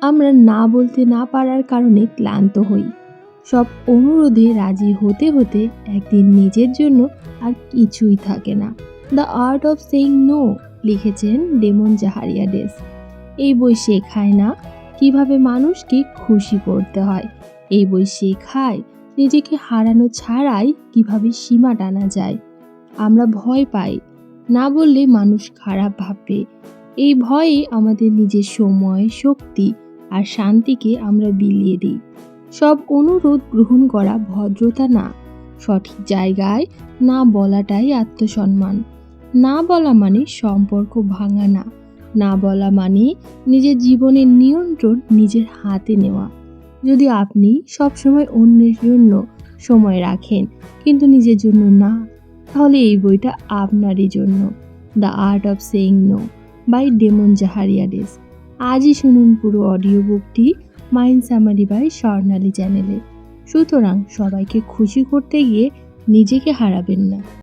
আমরা না বলতে না পারার কারণে ক্লান্ত হই। সব অনুরোধে রাজি হতে হতে একদিন নিজের জন্য আর কিছুই থাকে না। The art of saying no লিখেছেন ডেমন জাহারিয়াডেস। এই বই শেখায় না কিভাবে মানুষকে খুশি করতে হয়, এই বই শেখায় নিজেকে হারানো ছাড়াই কিভাবে সীমা টানা যায়। আমরা ভয় পাই না বললে মানুষ খারাপ ভাববে, এই ভয়ে আমাদের নিজের সময়, শক্তি আর শান্তিকে আমরা বিলিয়ে দিই। সব অনুরোধ গ্রহণ করা ভদ্রতা না, সঠিক জায়গায় না বলাটাই আত্মসম্মান। না বলা মানে সম্পর্ক ভাঙা না, না বলা মানে নিজের জীবনের নিয়ন্ত্রণ নিজের হাতে নেওয়া। যদি আপনি সবসময় অন্যের জন্য সময় রাখেন কিন্তু নিজের জন্য না, তাহলে এই বইটা আপনারই জন্য। The art of saying no by Damon Zahariades. আজই শুনুন পুরো অডিও বুকটি মাইন্ড সামারি বাই স্বর্ণালী চ্যানেলে। সুতরাং সবাইকে খুশি করতে গিয়ে নিজেকে হারাবেন না।